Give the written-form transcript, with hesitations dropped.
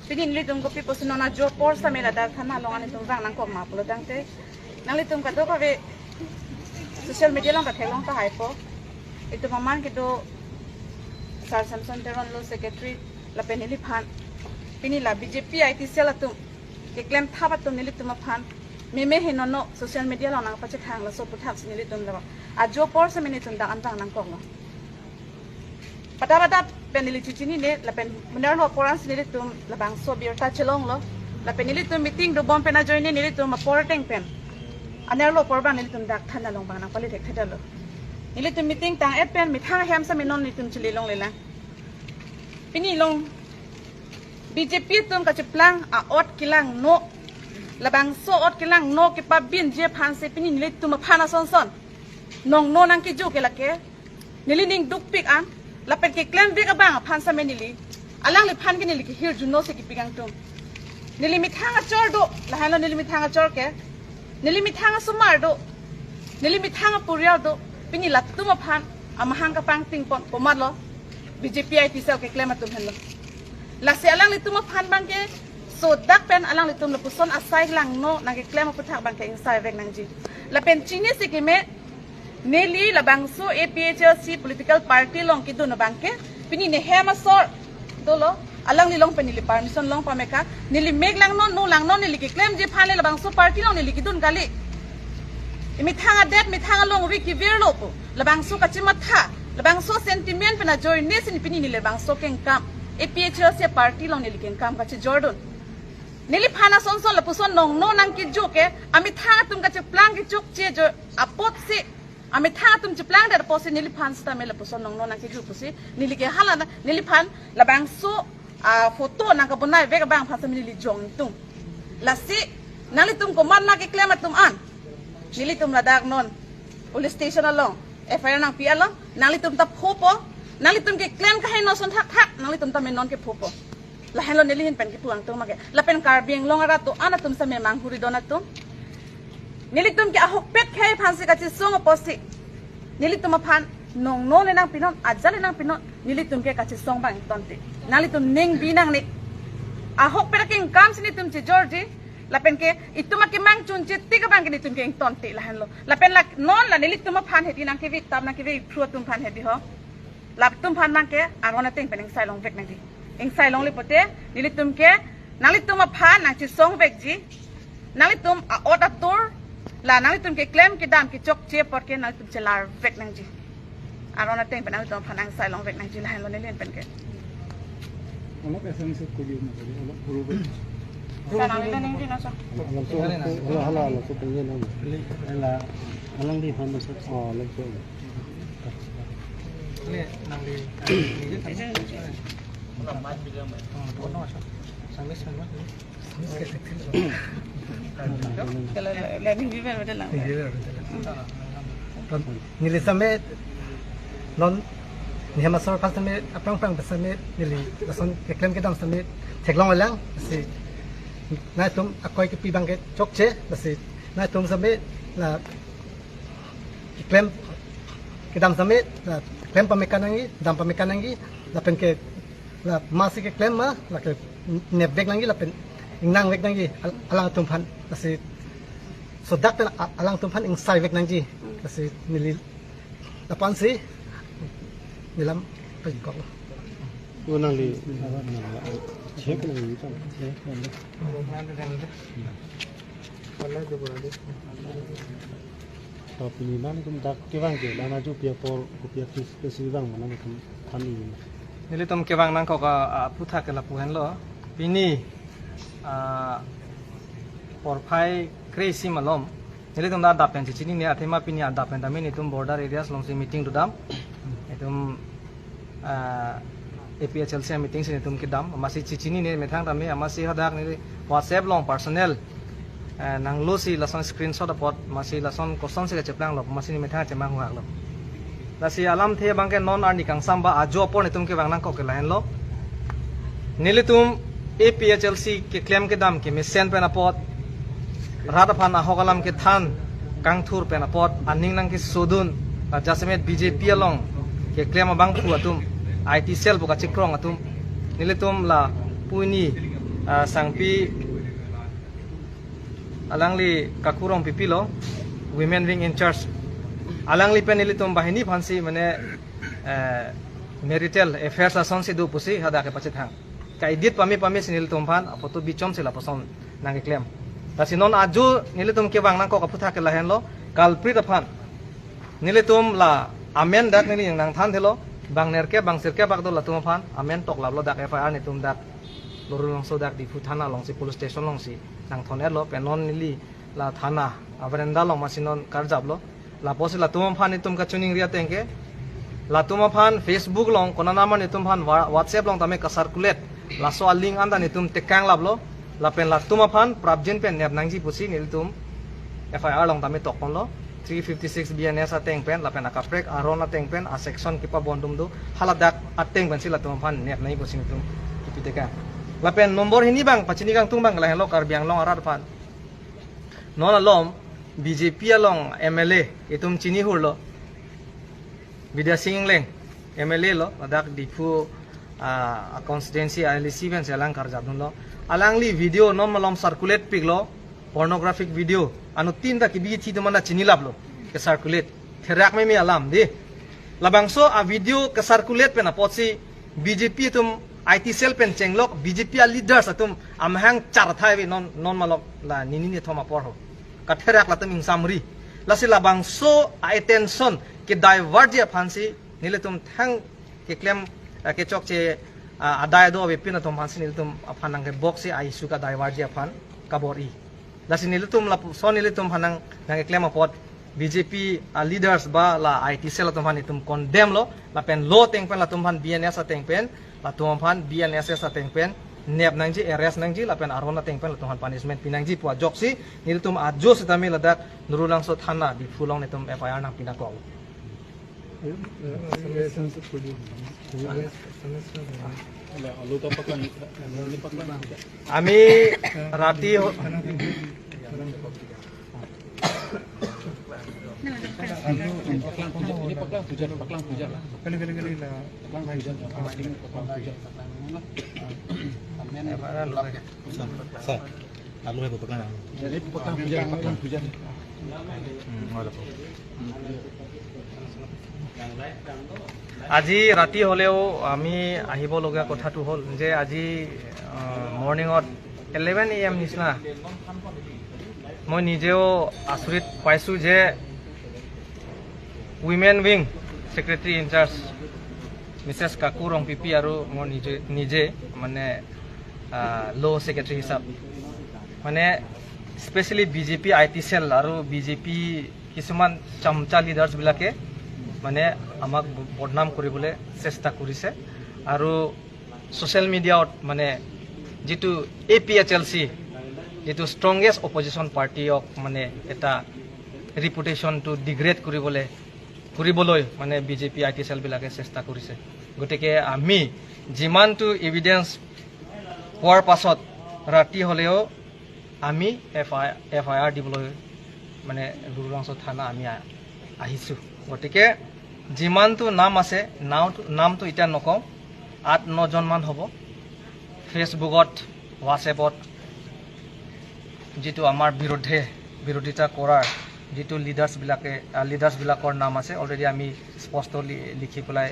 Pini nilitum ko pipo sunona jo por sa mela dar thana longan itum rang nang ko ma pulo dangte nalitum ka do ka be social media long ka thelong ka hypo itu maman kito sar samson teron lo secretary la penili phan pini la BJP IT sel atum ke claim thaba tum nilitum phan meme henono social media long nang pache thang la so puthak nilitum la a jo por sa minitum dang antang nang ko pada penili cicini ne la pen benar lo poran sendiri tum la bang so biar ta celong lo la penili tum meeting do bom pena join ni tum ma porteng pen aner lo porban ni tum dak thana long bang na politik thada lo ni tum meeting tang pen mi thang hem sa minon ni tum chili long le la pini long BJP tum ka cheplang a ot kilang no la bang so ot kilang no ke pa bin je phan se pini ni tum phana son son nong no nang ki ju ke la ke nili ning duk pik an lapet ke claim vega bang phan sa menili alang le phan ke nili ke hir juno se ki pigang tum nili mi thanga chor do la halo nili mi thanga chor ke nili mi thanga sumar do nili mi thanga puriao do pini la tuma phan amahang ka pang ting pon pomat lo BJP IT sel ke claim atum hello la se alang le tuma phan bang ke so dak pen alang le tum le puson asai lang no na ke claim puthak bang ke insai vek nang ji la pen chini se ke me Neli labangso APHLC political party long kido na bangke pini ne hema sor dolo alang ni long penili permission long pameka nili meg lang no lang no nili ki claim je phane labangso party long nili kidun gali imi thanga det mi thanga long wi ki ver lo po labangso ka chimatha labangso sentiment pena joy ne sin pini nili labangso ken kam APHLC party long nili ken kam ka che jordan nili phana son son la puson nong no nang ki joke ami thanga tum ka che plang ki chok che jo apot se ami thang tum chiplang dar posi nili phan sta mela poson nong no na ke ju posi nili ke hala na nili phan la bang so a photo na ka bunai vega bang phan sam nili jong tum la si nali tum ko man na ke claim tum an nili tum la dak non police station along FIR nang pi along nali tum ta phopo nali tum ke claim ka hen no son thak thak nali tum ta men non ke phopo la hello nili hin pen ke tuang tum ma ke la pen kar bieng long ara to ana tum sa me mang huri dona tum nilitum ke ahok pet khai phan se ka chi song posi nilitum phan nong no le nang pinon ajale nang pinon nilitum ke ka chi song bang tonti nalitum ning binang ni ahok pet king kam sini tum chi jordi lapen ke ituma ke mang chun chi tika bang ke nitum ke tonti la hanlo lapen la non la nilitum phan heti nang ke vi tam nang ke vi phru tum phan heti ho laptum phan nang ke arona teng peneng sai long vek nang di eng sai long le pote nilitum ke nalitum phan nang chi song vek ji nalitum a oda tur la nang tum ke claim ke dam ke chok che por ke nang tum chelar vek nang ji arona teng penang tum phanang sai long vek nang ji la han lo ne len pen ke Alok SMS ko yun na alok puro ba sa nang len nang ji na sa alam so hala so pengen na ala alang di phan sa alam so le nang di nili same non ni hama sor pas same apang pang same nili lason ke klem ke dam same theklong lang si na tum akoy ke pibang ke chokche si na tum same la klem ke dam same la klem pamekanangi dam pamekanangi la pen ke la masih ke klem ma la ke nebek nangi la pen nang vek nangi alang tumpan kasi so dak pen alang tumpan ing sai vek nangi kasi nili lapan si nilam pagkok ko nang li check na yun sa tapi ni nang tum dak ke bang ke lana ju pia por ko pia kis bang mana kan ni nili tum ke bang nang ko ka putha ke la puhan lo pini por phai crazy malom nili tum da dapen chi ni ne athema pini dapen da mini tum border areas long si meeting du dam etum APHLC meeting sin tum ki dam masih chi ni ne methang da me amasi hadak ni WhatsApp long personnel nang lo si lason screenshot apot masih lason koson se cheplang lo masih ni methang chemang huak lo la si alam the bang ke non arni kang samba ajo por ni tum ke bang nang ko ke lahen lo nili tum APHLC के क्लेम के दाम के मिशन पे नपोत रातफान ahogalam के थान कांगथुर पे नपोत अनिंग नंग के सोदुन जसमेत BJP along के क्लेम बंग फु अतुम IT सेल बुका चिक्रong अतुम निले तुम ला पुनी sangpi alangli kakurong pipilo women wing in charge alangli penili tum bahini phansi mane marital affairs ason si du pusi hada ke pachit hang kaidit pami sinil tum phan foto bichom sila pason nang claim tasinon aju nili tum ke bang nang ko kaputha ke lahen lo kalprit phan nili tum la amen dak nili nang than thelo bang nerke bang sirke bak do la tum phan amen tok lablo dak FIR ni tum dak lorulong so dak di futhana long si police station long si nang thoner lo penon nili la thana abrenda long masinon karjab lo la posi la tum phan ni tum ka chuning ria tengke la tum phan Facebook long kona nama ni tum phan WhatsApp long tame ka circulate la so link anda ni tum tekang lablo la pen la tum phan prabjen pen nep nangji pusi nil tum FIR long tame tok kon lo 356 BNS ateng pen la pen akaprek aron ateng pen a section kipa bondum do haladak ateng pen sila tum phan nep nai pusi tum ipiteka la pen nomor hini bang pachini kang tung bang la hello kar biang long arar phan non alom BJP along MLA itum chini hurlo Vidya Singh leng MLA lo adak dipu constituency ILC ben selang karjab lo alangli video non malom circulate piglo pornographic video anu tinda kibi chi mana chini lablo ke circulate therak me alam di labangso a video ke circulate pen apotsi BJP tum IT cell pen chenglok BJP leaders atum amhang char thai non malom la nini thoma por ho katherak la tum samri lasi labangso attention ke divert je phansi nile tum thang ke claim ke chok che adai do be pin tum phansi nile tum phanang ke box ai su ka divert je phan kabori lasi nile tum la so nile tum phanang nang ke claim apot BJP leaders ba la IT cell tum phan tum condemn lo la pen lo teng pen la tum phan BNS ateng pen la tum phan BNSS ateng pen nep nangji arrest nangji la pen arona teng pen la tum phan punishment pinangji pu joksi nile tum ajo setami ladak nurulang so thana di fulong ne tum FIR nang pinako আমি রাতি আজি ৰাতি হলেও আমি আহিব লগা কথাটো হল যে আজি মৰ্নিংত 11 AM নিচিনা মই নিজেও আচৰিত পাইছো যে women wing secretary in-charge Mrs কাকু ৰং পিপি আৰু মই নিজে মানে ল' সেক্ৰেটাৰী হিচাপ মানে স্পেচিয়েলি BJP IT চেল আৰু BJP কিছুমান চামচা লিডাৰ্ছ বিলাকে মানে আমাক বদনাম কৰিবলৈ চেষ্টা কৰিছে আৰু সোশ্যাল মিডিয়াত মানে যেটো APHLC যেটো ষ্ট্ৰংগেষ্ট অপজিশন পাৰ্টিক মানে এটা ৰিপুটেশনটো ডিগ্ৰেড কৰিবলৈ মানে BJP IT চেল বিলাকে চেষ্টা কৰিছে গতিকে আমি যিমানটো এভিডেন্স পোৱাৰ পাছত ৰাতি হলেও আমি FIR দিবলৈ মানে ৰুৰাংছ থানা আমি আহিছো গতিকে যিমানটো নাম আছে নামটো এতিয়া নকওঁ 8-9 জন মান হ'ব ফেসবুকত হোৱাটছএপত যেটো আমাৰ বিৰোধিতা কৰাৰ যেটো লিডাৰ্ছ বিলাকৰ নাম আছে অলৰেডি আমি স্পষ্ট লিখি পেলাই